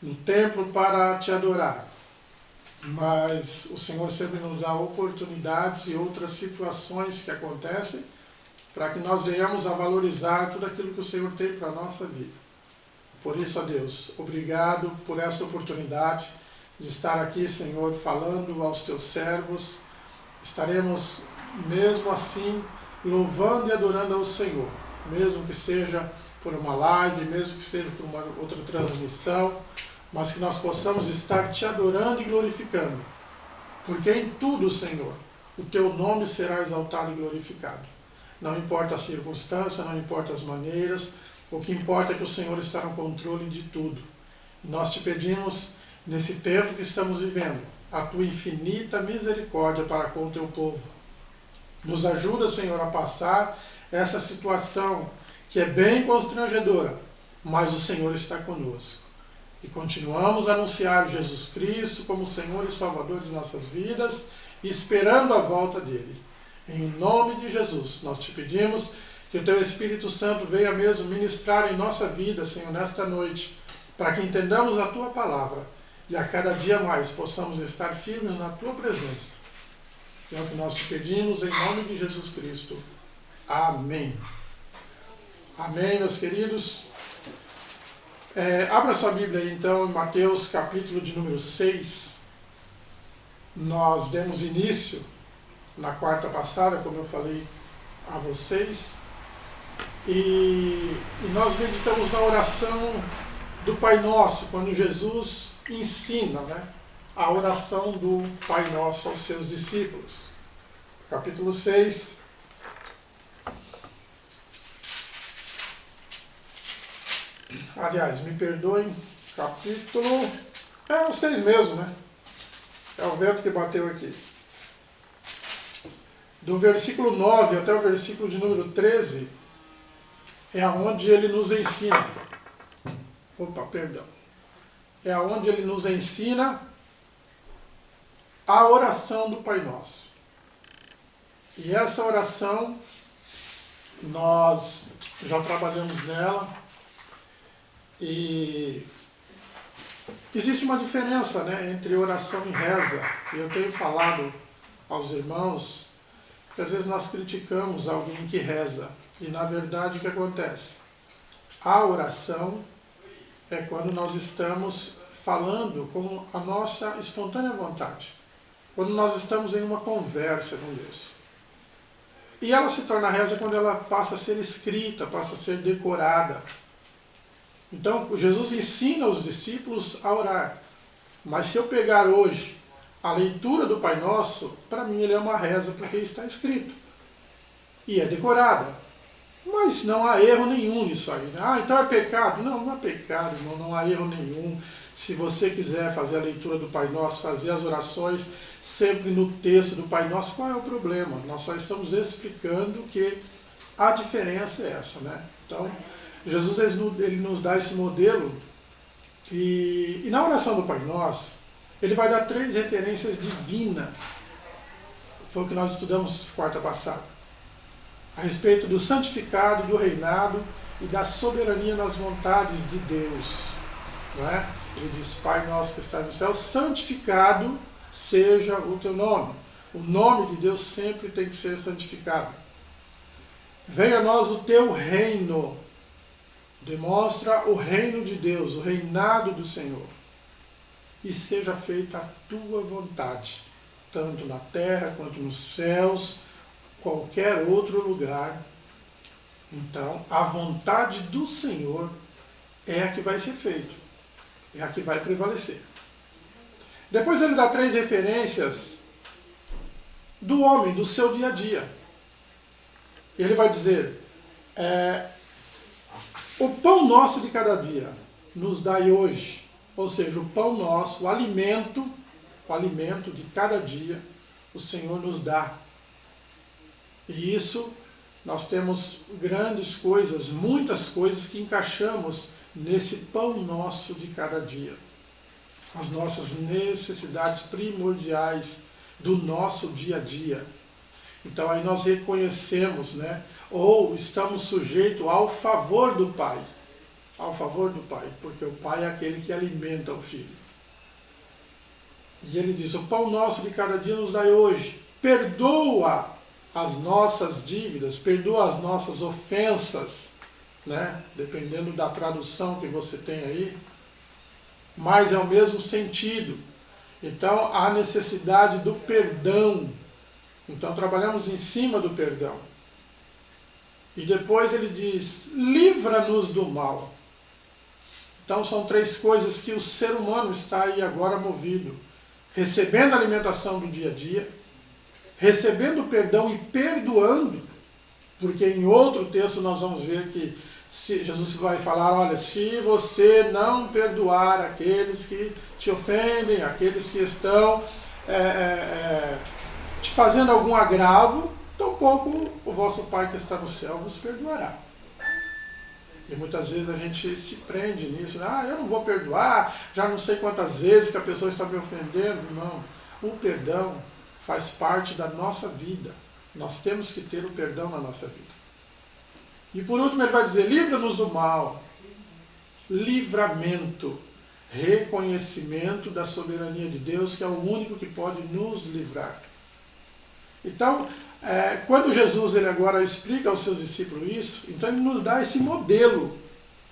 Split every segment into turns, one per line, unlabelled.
no templo para te adorar. Mas o Senhor sempre nos dá oportunidades e outras situações que acontecem para que nós venhamos a valorizar tudo aquilo que o Senhor tem para a nossa vida. Por isso, ó Deus, obrigado por essa oportunidade de estar aqui, Senhor, falando aos teus servos. Estaremos, mesmo assim, louvando e adorando ao Senhor, mesmo que seja por uma live, mesmo que seja por uma outra transmissão, mas que nós possamos estar te adorando e glorificando, porque em tudo, Senhor, o teu nome será exaltado e glorificado. Não importa a circunstância, não importa as maneiras, o que importa é que o Senhor está no controle de tudo. E nós te pedimos, nesse tempo que estamos vivendo, a tua infinita misericórdia para com o teu povo. Nos ajuda, Senhor, a passar essa situação que é bem constrangedora, mas o Senhor está conosco. E continuamos a anunciar Jesus Cristo como Senhor e Salvador de nossas vidas, esperando a volta dele. Em nome de Jesus, nós te pedimos que o teu Espírito Santo venha mesmo ministrar em nossa vida, Senhor, nesta noite, para que entendamos a tua palavra e a cada dia mais possamos estar firmes na tua presença. É o que nós te pedimos em nome de Jesus Cristo. Amém. Amém, meus queridos. Abra sua Bíblia aí, então, em Mateus, capítulo de número 6. Nós demos início na quarta passada, como eu falei a vocês, e nós meditamos na oração do Pai Nosso, quando Jesus ensina, a oração do Pai Nosso aos seus discípulos. Capítulo 6. Aliás, me perdoem, capítulo... o 6 mesmo, É o vento que bateu aqui. Do versículo 9 até o versículo de número 13, é onde ele nos ensina. É onde ele nos ensina a oração do Pai Nosso. E essa oração, nós já trabalhamos nela, e existe uma diferença, entre oração e reza. E eu tenho falado aos irmãos que às vezes nós criticamos alguém que reza. E na verdade o que acontece? A oração é quando nós estamos falando com a nossa espontânea vontade. Quando nós estamos em uma conversa com Deus. E ela se torna reza quando ela passa a ser escrita, passa a ser decorada. Então, Jesus ensina os discípulos a orar. Mas se eu pegar hoje a leitura do Pai Nosso, para mim ele é uma reza porque está escrito. E é decorada. Mas não há erro nenhum nisso aí. Então é pecado? Não, não é pecado, irmão, não há erro nenhum. Se você quiser fazer a leitura do Pai Nosso, fazer as orações sempre no texto do Pai Nosso, qual é o problema? Nós só estamos explicando que a diferença é essa, Então, Jesus ele nos dá esse modelo, e na oração do Pai Nosso, ele vai dar 3 referências divinas. Foi o que nós estudamos quarta passada. A respeito do santificado, do reinado e da soberania nas vontades de Deus. Ele diz: Pai nosso que está no céu, santificado seja o teu nome. O nome de Deus sempre tem que ser santificado. Venha a nós o teu reino. Demonstra o reino de Deus, o reinado do Senhor. E seja feita a tua vontade, tanto na terra quanto nos céus, qualquer outro lugar. Então, a vontade do Senhor é a que vai ser feita, é a que vai prevalecer. Depois ele dá 3 referências do homem, do seu dia a dia. Ele vai dizer, o pão nosso de cada dia nos dai hoje. Ou seja, o pão nosso, o alimento de cada dia, o Senhor nos dá. E isso, nós temos grandes coisas, muitas coisas que encaixamos nesse pão nosso de cada dia. As nossas necessidades primordiais do nosso dia a dia. Então aí nós reconhecemos, ou estamos sujeitos ao favor do Pai. ao favor do Pai, porque o Pai é aquele que alimenta o Filho. E ele diz, o pão nosso de cada dia nos dai hoje. Perdoa as nossas dívidas, perdoa as nossas ofensas, né? Dependendo da tradução que você tem aí, mas é o mesmo sentido. Então, há necessidade do perdão. Então, trabalhamos em cima do perdão. E depois ele diz, livra-nos do mal. Então, são três coisas que o ser humano está aí agora movido. Recebendo a alimentação do dia a dia, recebendo perdão e perdoando, porque em outro texto nós vamos ver que Jesus vai falar, olha, se você não perdoar aqueles que te ofendem, aqueles que estão te fazendo algum agravo, tampouco o vosso Pai que está no céu vos perdoará. E muitas vezes a gente se prende nisso, eu não vou perdoar, já não sei quantas vezes que a pessoa está me ofendendo. Não, o perdão faz parte da nossa vida. Nós temos que ter o perdão na nossa vida. E por último ele vai dizer, livra-nos do mal. Livramento, reconhecimento da soberania de Deus, que é o único que pode nos livrar. Então, quando Jesus ele agora explica aos seus discípulos isso, então ele nos dá esse modelo,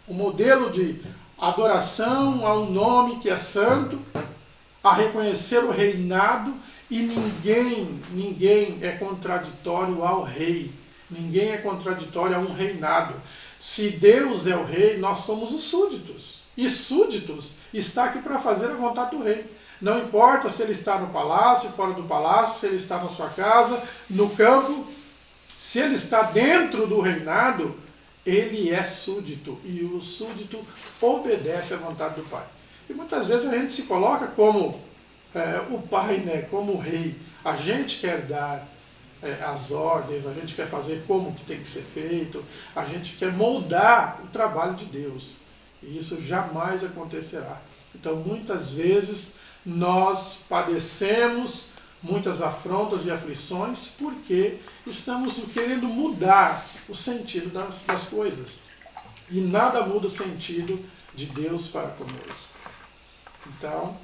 o modelo de adoração a um nome que é santo, a reconhecer o reinado, e ninguém é contraditório ao rei, ninguém é contraditório a um reinado. Se Deus é o rei, nós somos os súditos, e súditos está aqui para fazer a vontade do rei. Não importa se ele está no palácio, fora do palácio, se ele está na sua casa, no campo, se ele está dentro do reinado, ele é súdito, e o súdito obedece à vontade do Pai. E muitas vezes a gente se coloca como o Pai, né, como o rei. A gente quer dar as ordens, a gente quer fazer como que tem que ser feito, a gente quer moldar o trabalho de Deus. E isso jamais acontecerá. Então, muitas vezes, nós padecemos muitas afrontas e aflições porque estamos querendo mudar o sentido das coisas. E nada muda o sentido de Deus para conosco. Então,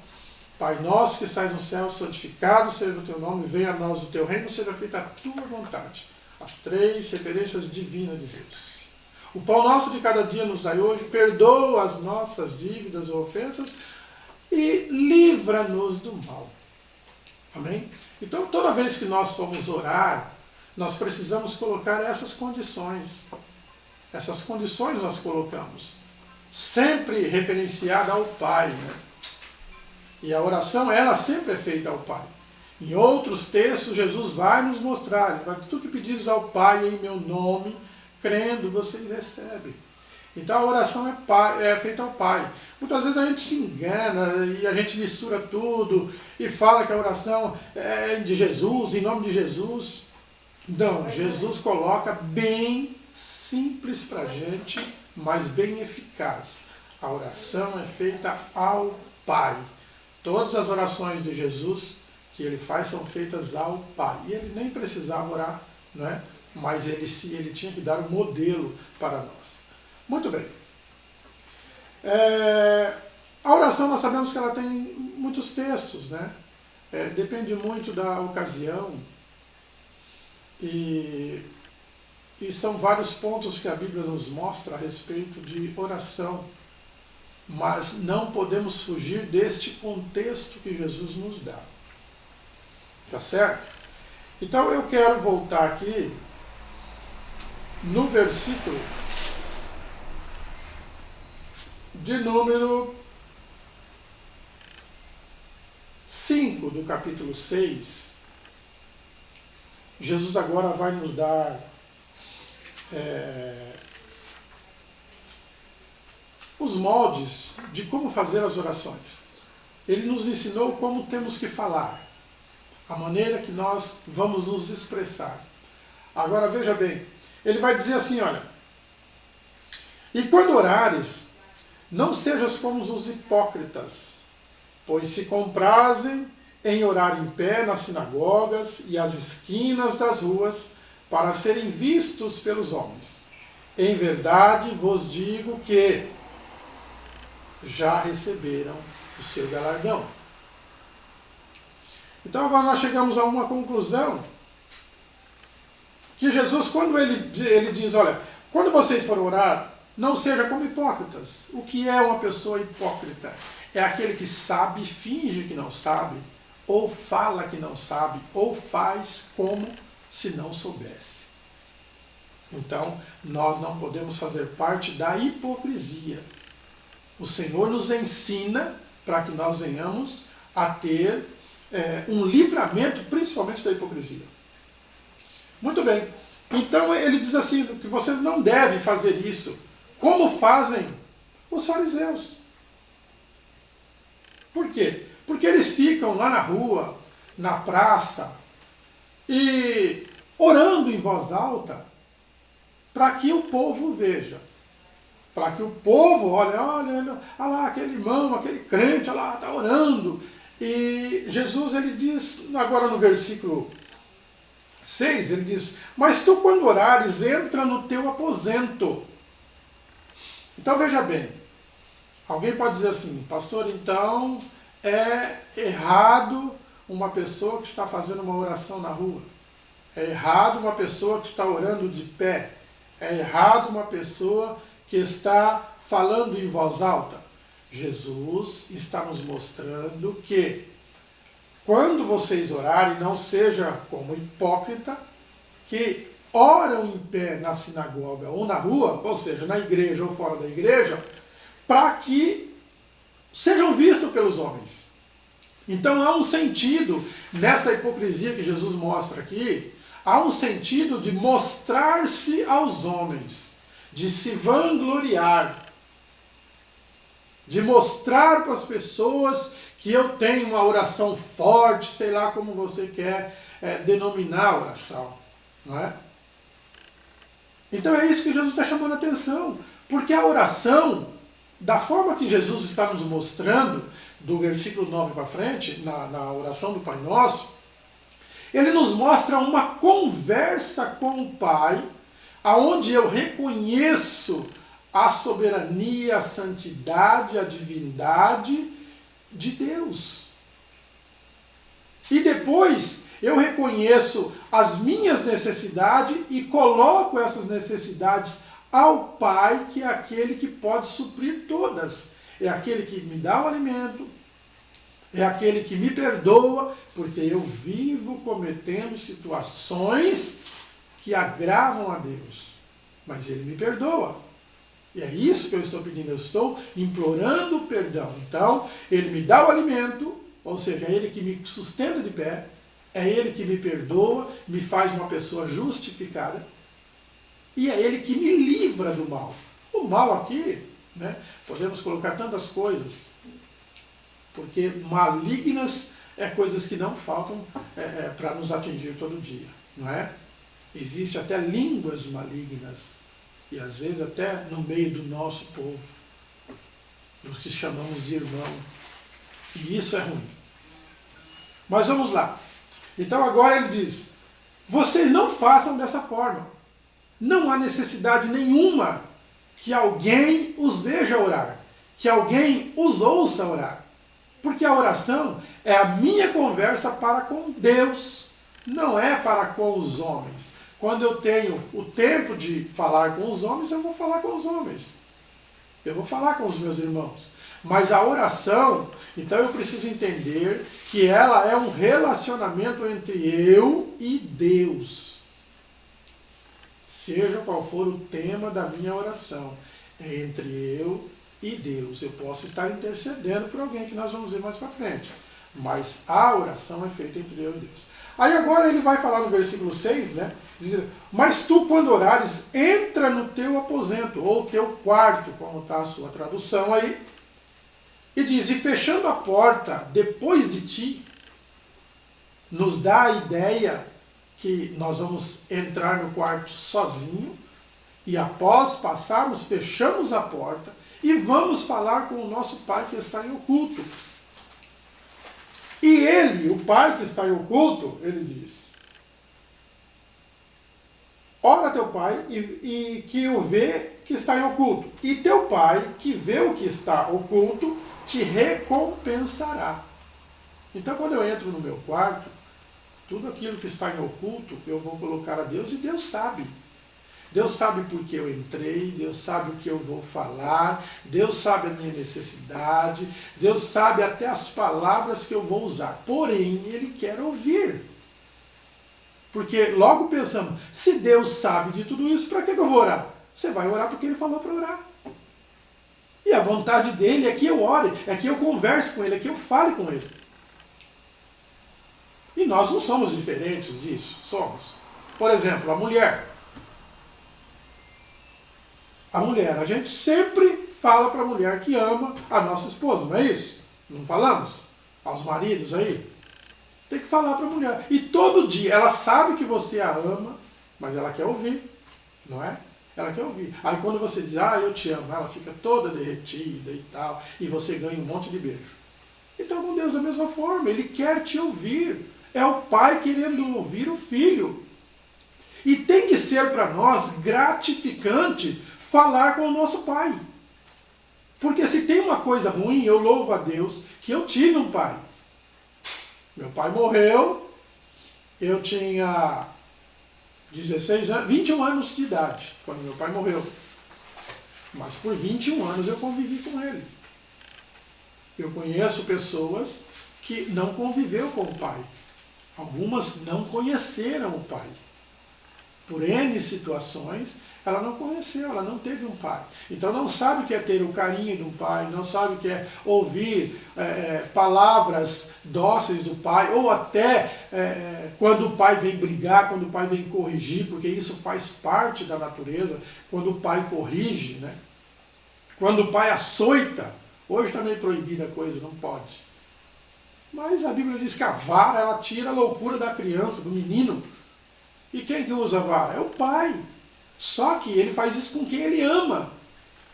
Pai nosso que estás no céu, santificado seja o teu nome, venha a nós o teu reino, seja feita a tua vontade. As três referências divinas de Deus. O pão nosso de cada dia nos dai hoje, perdoa as nossas dívidas ou ofensas, e livra-nos do mal. Amém? Então, toda vez que nós formos orar, nós precisamos colocar essas condições. Essas condições nós colocamos. Sempre referenciada ao Pai. Né? E a oração, ela sempre é feita ao Pai. Em outros textos, Jesus vai nos mostrar. Ele vai dizer, tu que pedires ao Pai em meu nome, crendo, vocês recebem. Então a oração é feita ao Pai. Muitas vezes a gente se engana e a gente mistura tudo e fala que a oração é de Jesus, em nome de Jesus. Não, Jesus coloca bem simples para a gente, mas bem eficaz. A oração é feita ao Pai. Todas as orações de Jesus que ele faz são feitas ao Pai. E ele nem precisava orar, não é? Mas ele tinha que dar um modelo para nós. Muito bem. A oração nós sabemos que ela tem muitos textos, né? Depende muito da ocasião. E são vários pontos que a Bíblia nos mostra a respeito de oração. Mas não podemos fugir deste contexto que Jesus nos dá. Tá certo? Então eu quero voltar aqui no versículo de número 5 do capítulo 6, Jesus agora vai nos dar os moldes de como fazer as orações. Ele nos ensinou como temos que falar, a maneira que nós vamos nos expressar. Agora veja bem, ele vai dizer assim, olha, e quando orares, não sejas como os hipócritas, pois se comprazem em orar em pé nas sinagogas e às esquinas das ruas, para serem vistos pelos homens. Em verdade vos digo que já receberam o seu galardão. Então agora nós chegamos a uma conclusão, que Jesus, quando ele diz, olha, quando vocês forem orar, não seja como hipócritas. O que é uma pessoa hipócrita? É aquele que sabe, finge que não sabe, ou fala que não sabe, ou faz como se não soubesse. Então, nós não podemos fazer parte da hipocrisia. O Senhor nos ensina para que nós venhamos a ter um livramento, principalmente da hipocrisia. Muito bem. Então, ele diz assim, que vocês não devem fazer isso, como fazem os fariseus. Por quê? Porque eles ficam lá na rua, na praça, e orando em voz alta, para que o povo veja. Para que o povo olhe lá, aquele irmão, aquele crente, olha lá, está orando. E Jesus, ele diz, agora no versículo 6, ele diz, mas tu quando orares, entra no teu aposento. Então veja bem, alguém pode dizer assim, pastor, então é errado uma pessoa que está fazendo uma oração na rua. É errado uma pessoa que está orando de pé. É errado uma pessoa que está falando em voz alta. Jesus está nos mostrando que quando vocês orarem, não seja como hipócrita, que oram em pé na sinagoga ou na rua, ou seja, na igreja ou fora da igreja, para que sejam vistos pelos homens. Então há um sentido, nesta hipocrisia que Jesus mostra aqui, há um sentido de mostrar-se aos homens, de se vangloriar, de mostrar para as pessoas que eu tenho uma oração forte, sei lá como você quer denominar a oração, não é? Então é isso que Jesus está chamando a atenção, porque a oração, da forma que Jesus está nos mostrando, do versículo 9 para frente, na oração do Pai Nosso, ele nos mostra uma conversa com o Pai, aonde eu reconheço a soberania, a santidade, a divindade de Deus. E depois eu reconheço as minhas necessidades e coloco essas necessidades ao Pai, que é aquele que pode suprir todas. É aquele que me dá o alimento, é aquele que me perdoa, porque eu vivo cometendo situações que agravam a Deus. Mas Ele me perdoa. E é isso que eu estou pedindo, eu estou implorando perdão. Então, Ele me dá o alimento, ou seja, é Ele que me sustenta de pé, é Ele que me perdoa, me faz uma pessoa justificada, e é Ele que me livra do mal. O mal aqui, né, podemos colocar tantas coisas, porque malignas é coisas que não faltam para nos atingir todo dia, não é? Existe até línguas malignas, e às vezes até no meio do nosso povo, dos que chamamos de irmão, e isso é ruim. Mas vamos lá. Então agora ele diz, vocês não façam dessa forma. Não há necessidade nenhuma que alguém os veja orar, que alguém os ouça orar. Porque a oração é a minha conversa para com Deus, não é para com os homens. Quando eu tenho o tempo de falar com os homens, eu vou falar com os homens. Eu vou falar com os meus irmãos. Mas a oração, então eu preciso entender que ela é um relacionamento entre eu e Deus. Seja qual for o tema da minha oração, é entre eu e Deus. Eu posso estar intercedendo por alguém, que nós vamos ver mais para frente. Mas a oração é feita entre eu e Deus. Aí agora ele vai falar no versículo 6, né? Dizendo, mas tu quando orares, entra no teu aposento, ou teu quarto, como está a sua tradução aí, e diz, e fechando a porta depois de ti, nos dá a ideia que nós vamos entrar no quarto sozinho, e após passarmos, fechamos a porta, e vamos falar com o nosso Pai que está em oculto. E ele, o Pai que está em oculto, ele diz, ora teu Pai, e que o vê que está em oculto. E teu Pai, que vê o que está oculto, te recompensará. Então, quando eu entro no meu quarto, tudo aquilo que está em oculto, eu vou colocar a Deus e Deus sabe. Deus sabe por que eu entrei, Deus sabe o que eu vou falar, Deus sabe a minha necessidade, Deus sabe até as palavras que eu vou usar. Porém, Ele quer ouvir. Porque logo pensamos, se Deus sabe de tudo isso, para que eu vou orar? Você vai orar porque Ele falou para orar. E a vontade dEle é que eu ore, é que eu converse com Ele, é que eu fale com Ele. E nós não somos diferentes disso, somos. Por exemplo, a mulher. A mulher, a gente sempre fala para a mulher que ama a nossa esposa, não é isso? Não falamos? Aos maridos aí? Tem que falar para a mulher. E todo dia, ela sabe que você a ama, mas ela quer ouvir, não é? Ela quer ouvir. Aí quando você diz, eu te amo, ela fica toda derretida e tal, e você ganha um monte de beijo. Então com Deus da mesma forma, Ele quer te ouvir. É o pai querendo ouvir o filho. E tem que ser para nós gratificante falar com o nosso pai. Porque se tem uma coisa ruim, eu louvo a Deus que eu tive um pai. Meu pai morreu, eu tinha 21 anos de idade, quando meu pai morreu. Mas por 21 anos eu convivi com ele. Eu conheço pessoas que não conviveram com o pai. Algumas não conheceram o pai. Por N situações, ela não conheceu, ela não teve um pai. Então não sabe o que é ter o carinho de um pai, não sabe o que é ouvir palavras dóceis do pai, ou até quando o pai vem brigar, quando o pai vem corrigir, porque isso faz parte da natureza, quando o pai corrige, né? Quando o pai açoita, hoje também é proibida a coisa, não pode. Mas a Bíblia diz que a vara, ela tira a loucura da criança, do menino. E quem que usa a vara? É o pai. Só que ele faz isso com quem ele ama.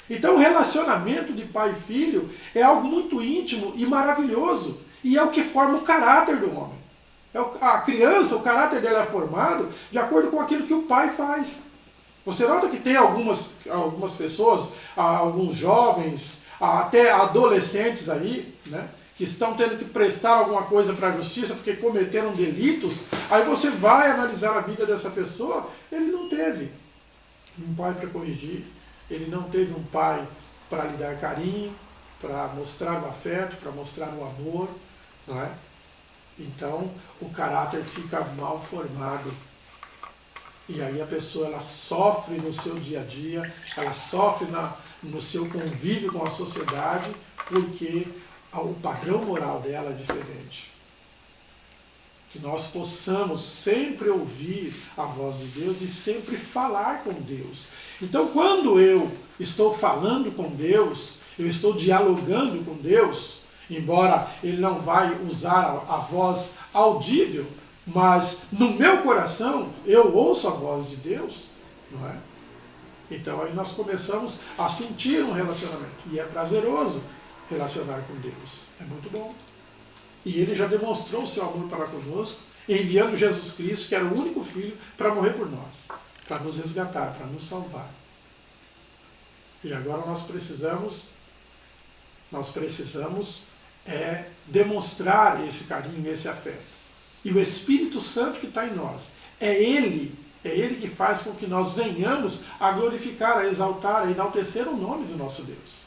Então o relacionamento de pai e filho é algo muito íntimo e maravilhoso. E é o que forma o caráter do homem. A criança, o caráter dela é formado de acordo com aquilo que o pai faz. Você nota que tem algumas pessoas, alguns jovens, até adolescentes aí, né? Que estão tendo que prestar alguma coisa para a justiça porque cometeram delitos, aí você vai analisar a vida dessa pessoa, ele não teve um pai para corrigir, ele não teve um pai para lhe dar carinho, para mostrar o afeto, para mostrar o amor, não é? Então o caráter fica mal formado. E aí a pessoa ela sofre no seu dia a dia, ela sofre no seu convívio com a sociedade, porque o padrão moral dela é diferente. Que nós possamos sempre ouvir a voz de Deus e sempre falar com Deus. Então, quando eu estou falando com Deus, eu estou dialogando com Deus, embora Ele não vai usar a voz audível, mas no meu coração eu ouço a voz de Deus, não é? Então aí nós começamos a sentir um relacionamento. E é prazeroso relacionar com Deus. É muito bom. E Ele já demonstrou o seu amor para conosco, enviando Jesus Cristo, que era o único Filho, para morrer por nós, para nos resgatar, para nos salvar. E agora nós precisamos demonstrar esse carinho, esse afeto. E o Espírito Santo que está em nós, é Ele que faz com que nós venhamos a glorificar, a exaltar, a enaltecer o nome do nosso Deus.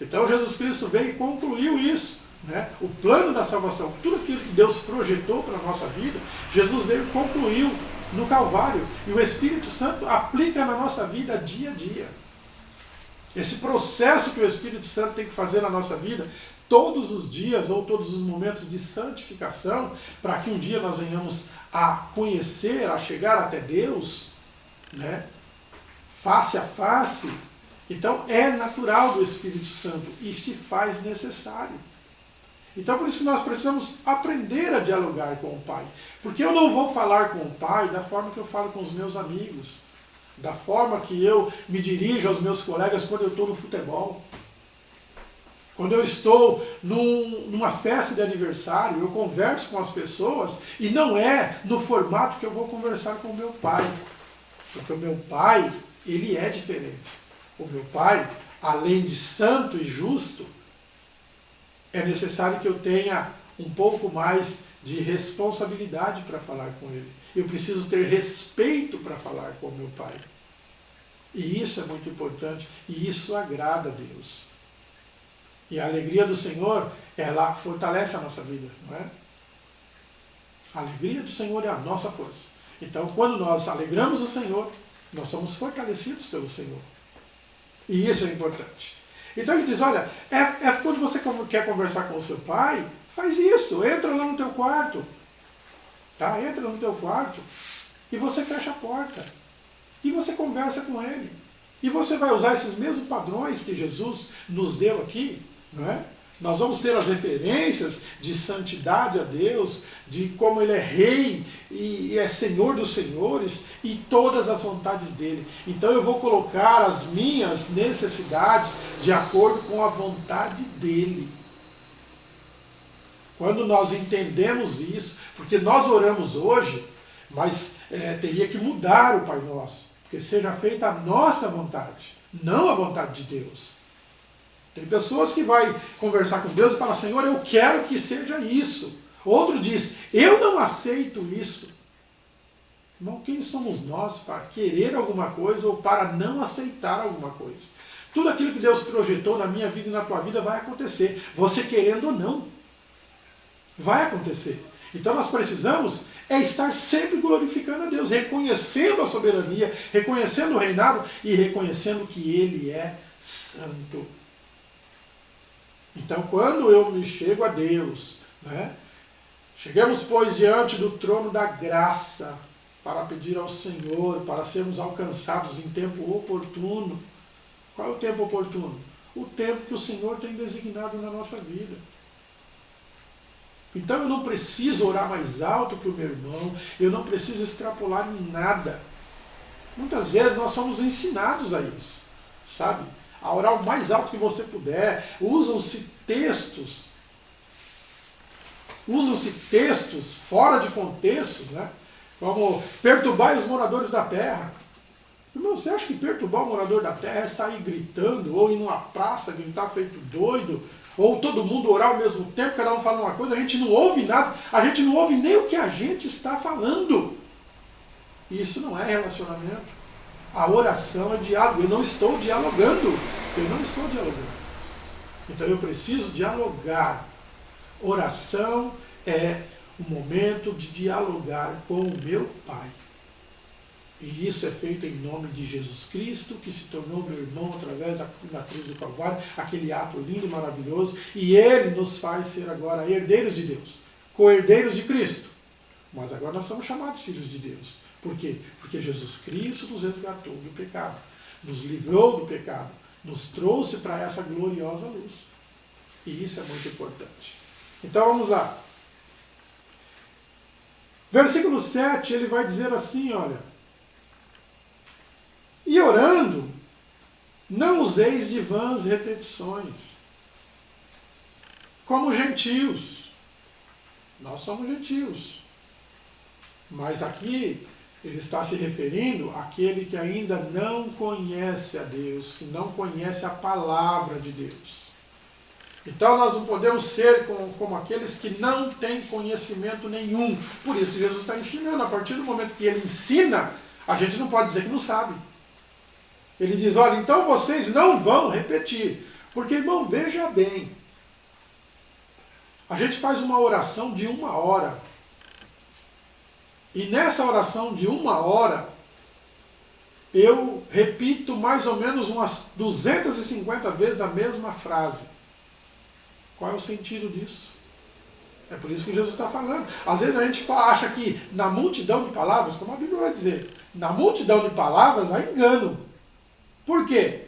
Então Jesus Cristo veio e concluiu isso, né? O plano da salvação, tudo aquilo que Deus projetou para a nossa vida, Jesus veio e concluiu no Calvário. E o Espírito Santo aplica na nossa vida dia a dia. Esse processo que o Espírito Santo tem que fazer na nossa vida, todos os dias ou todos os momentos de santificação, para que um dia nós venhamos a conhecer, a chegar até Deus, né? Face a face. Então é natural do Espírito Santo e se faz necessário. Então por isso que nós precisamos aprender a dialogar com o Pai. Porque eu não vou falar com o Pai da forma que eu falo com os meus amigos, da forma que eu me dirijo aos meus colegas quando eu estou no futebol. Quando eu estou numa festa de aniversário, eu converso com as pessoas e não é no formato que eu vou conversar com o meu pai. Porque o meu pai, ele é diferente. o meu pai, além de santo e justo, é necessário que eu tenha um pouco mais de responsabilidade para falar com ele. Eu preciso ter respeito para falar com o meu pai. E isso é muito importante, e isso agrada a Deus. E a alegria do Senhor, ela fortalece a nossa vida, não é? A alegria do Senhor é a nossa força. Então, quando nós alegramos o Senhor, nós somos fortalecidos pelo Senhor. E isso é importante. Então ele diz, olha, quando você quer conversar com o seu pai, faz isso, entra lá no teu quarto. Tá? Entra no teu quarto e você fecha a porta. E você conversa com ele. E você vai usar esses mesmos padrões que Jesus nos deu aqui, não é? Nós vamos ter as referências de santidade a Deus, de como Ele é Rei e é Senhor dos Senhores e todas as vontades dEle. Então eu vou colocar as minhas necessidades de acordo com a vontade dEle. Quando nós entendemos isso, porque nós oramos hoje, mas teria que mudar o Pai Nosso, porque seja feita a nossa vontade, não a vontade de Deus. Tem pessoas que vai conversar com Deus e falam, Senhor, eu quero que seja isso. Outro diz, eu não aceito isso. Irmão, quem somos nós para querer alguma coisa ou para não aceitar alguma coisa? Tudo aquilo que Deus projetou na minha vida e na tua vida vai acontecer. Você querendo ou não, vai acontecer. Então nós precisamos estar sempre glorificando a Deus, reconhecendo a soberania, reconhecendo o reinado e reconhecendo que Ele é santo. Então, quando eu me chego a Deus, né? Chegamos, pois, diante do trono da graça, para pedir ao Senhor, para sermos alcançados em tempo oportuno. Qual é o tempo oportuno? O tempo que o Senhor tem designado na nossa vida. Então eu não preciso orar mais alto que o meu irmão, eu não preciso extrapolar em nada. Muitas vezes nós somos ensinados a isso, sabe? A orar o mais alto que você puder. Usam-se textos fora de contexto, né? Como perturbai os moradores da terra. Irmão, você acha que perturbar o morador da terra é sair gritando, ou ir numa praça gritar feito doido, ou todo mundo orar ao mesmo tempo, cada um fala uma coisa, a gente não ouve nada, a gente não ouve nem o que a gente está falando. Isso não é relacionamento. A oração é diálogo. Eu não estou dialogando. Então eu preciso dialogar. Oração é o momento de dialogar com o meu Pai. E isso é feito em nome de Jesus Cristo, que se tornou meu irmão através da cruz do Calvário, aquele ato lindo e maravilhoso. E Ele nos faz ser agora herdeiros de Deus, co-herdeiros de Cristo. Mas agora nós somos chamados filhos de Deus. Por quê? Porque Jesus Cristo nos resgatou do pecado, nos livrou do pecado, nos trouxe para essa gloriosa luz. E isso é muito importante. Então vamos lá. Versículo 7, ele vai dizer assim, olha. E orando, não useis de vãs repetições, como gentios. Nós somos gentios. Mas aqui ele está se referindo àquele que ainda não conhece a Deus, que não conhece a palavra de Deus. Então nós não podemos ser como aqueles que não têm conhecimento nenhum. Por isso que Jesus está ensinando. A partir do momento que ele ensina, a gente não pode dizer que não sabe. Ele diz, olha, então vocês não vão repetir. Porque, irmão, veja bem. A gente faz uma oração de 1 hora. E nessa oração de 1 hora, eu repito mais ou menos umas 250 vezes a mesma frase. Qual é o sentido disso? É por isso que Jesus está falando. Às vezes a gente acha que na multidão de palavras, como a Bíblia vai dizer, na multidão de palavras há engano. Por quê?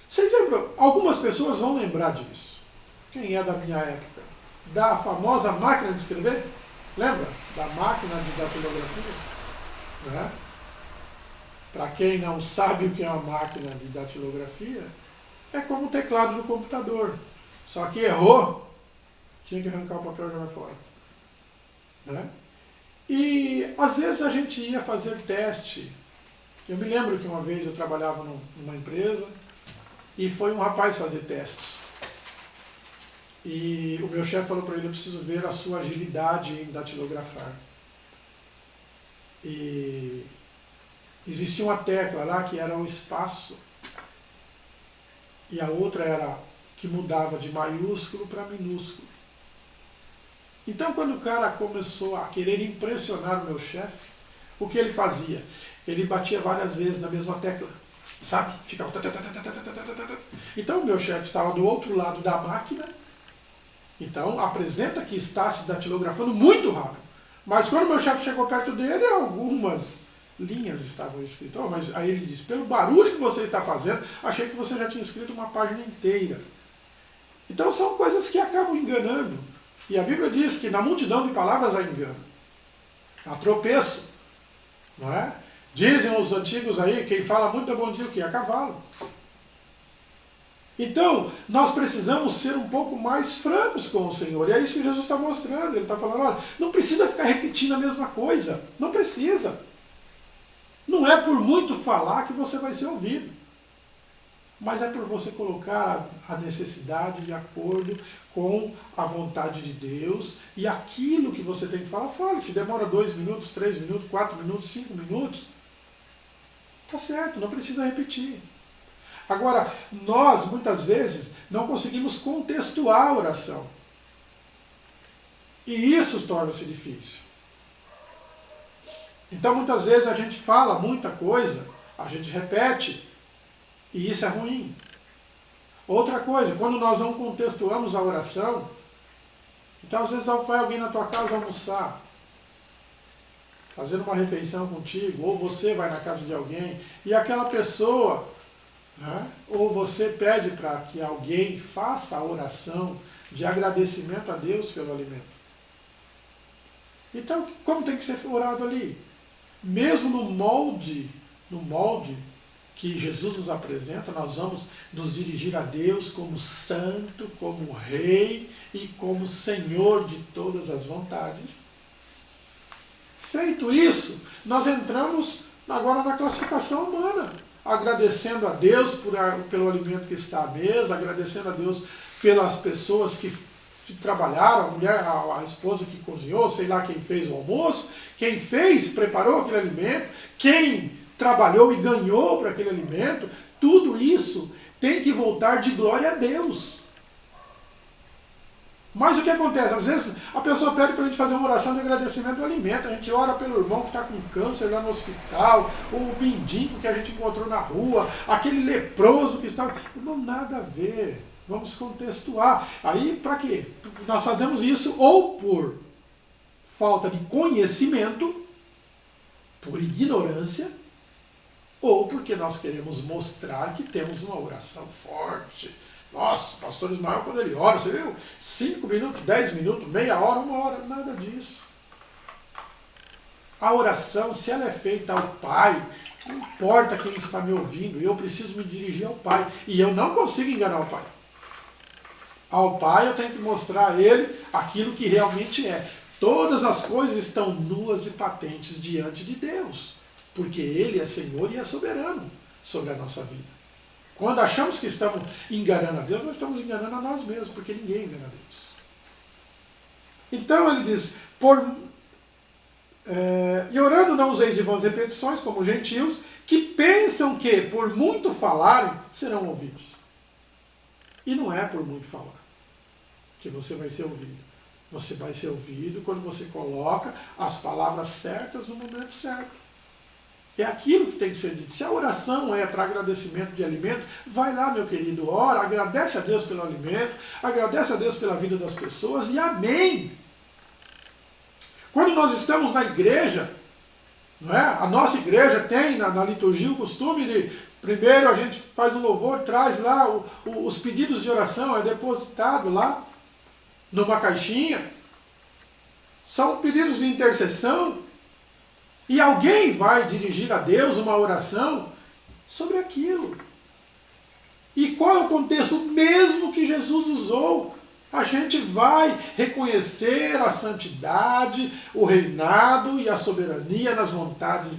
Você lembra? Algumas pessoas vão lembrar disso. Quem é da minha época? Da famosa máquina de escrever? Lembra? Da máquina de datilografia? Né? Para quem não sabe o que é uma máquina de datilografia, é como o teclado do computador. Só que errou, tinha que arrancar o papel e jogar fora. Né? E às vezes a gente ia fazer teste. Eu me lembro que uma vez eu trabalhava numa empresa e foi um rapaz fazer teste. E o meu chefe falou para ele, eu preciso ver a sua agilidade em datilografar. E existia uma tecla lá que era o espaço, e a outra era que mudava de maiúsculo para minúsculo. Então, quando o cara começou a querer impressionar o meu chefe, o que ele fazia? Ele batia várias vezes na mesma tecla, sabe? Ficava... Então, o meu chefe estava do outro lado da máquina, então apresenta que está se datilografando muito rápido. Mas quando o meu chefe chegou perto dele, algumas linhas estavam escritas. Oh, mas aí ele disse, pelo barulho que você está fazendo, achei que você já tinha escrito uma página inteira. Então são coisas que acabam enganando. E a Bíblia diz que na multidão de palavras há engano. Há tropeço. Não é? Dizem os antigos aí, quem fala muito é bom dia o quê? A cavalo. Então, nós precisamos ser um pouco mais francos com o Senhor. E é isso que Jesus está mostrando. Ele está falando, olha, não precisa ficar repetindo a mesma coisa. Não precisa. Não é por muito falar que você vai ser ouvido. Mas é por você colocar a necessidade de acordo com a vontade de Deus. E aquilo que você tem que falar, fale. Se demora 2 minutos, 3 minutos, 4 minutos, 5 minutos, tá certo, não precisa repetir. Agora, nós, muitas vezes, não conseguimos contextuar a oração. E isso torna-se difícil. Então, muitas vezes, a gente fala muita coisa, a gente repete, e isso é ruim. Outra coisa, quando nós não contextuamos a oração, então, às vezes, vai alguém na tua casa almoçar, fazendo uma refeição contigo, ou você vai na casa de alguém, e aquela pessoa... Ou você pede para que alguém faça a oração de agradecimento a Deus pelo alimento. Então, como tem que ser orado ali? Mesmo no molde que Jesus nos apresenta, nós vamos nos dirigir a Deus como santo, como rei e como Senhor de todas as vontades. Feito isso, nós entramos agora na classificação humana. Agradecendo a Deus pelo alimento que está à mesa, agradecendo a Deus pelas pessoas que trabalharam, a mulher, a esposa que cozinhou, sei lá quem fez o almoço, quem preparou aquele alimento, quem trabalhou e ganhou para aquele alimento, tudo isso tem que voltar de glória a Deus. Mas o que acontece? Às vezes a pessoa pede para a gente fazer uma oração de agradecimento do alimento. A gente ora pelo irmão que está com câncer lá no hospital, o mendigo que a gente encontrou na rua, aquele leproso que está... Não, nada a ver. Vamos contextuar. Aí, para quê? Nós fazemos isso ou por falta de conhecimento, por ignorância, ou porque nós queremos mostrar que temos uma oração forte. Nossa, o pastor Ismael, quando ele ora, você viu? 5 minutos, 10 minutos, meia hora, 1 hora, nada disso. A oração, se ela é feita ao Pai, não importa quem está me ouvindo, eu preciso me dirigir ao Pai. E eu não consigo enganar o Pai. Ao Pai eu tenho que mostrar a Ele aquilo que realmente é. Todas as coisas estão nuas e patentes diante de Deus, porque Ele é Senhor e é soberano sobre a nossa vida. Quando achamos que estamos enganando a Deus, nós estamos enganando a nós mesmos, porque ninguém engana a Deus. Então ele diz, e orando não useis de vãs repetições, como os gentios, que pensam que por muito falarem, serão ouvidos. E não é por muito falar que você vai ser ouvido. Você vai ser ouvido quando você coloca as palavras certas no momento certo. É aquilo que tem que ser dito. Se a oração é para agradecimento de alimento, vai lá, meu querido, ora, agradece a Deus pelo alimento, agradece a Deus pela vida das pessoas e amém. Quando nós estamos na igreja, não é? A nossa igreja tem na liturgia o costume de, primeiro a gente faz um louvor, traz lá os pedidos de oração, é depositado lá numa caixinha. São pedidos de intercessão. E alguém vai dirigir a Deus uma oração sobre aquilo. E qual é o contexto mesmo que Jesus usou? A gente vai reconhecer a santidade, o reinado e a soberania nas vontades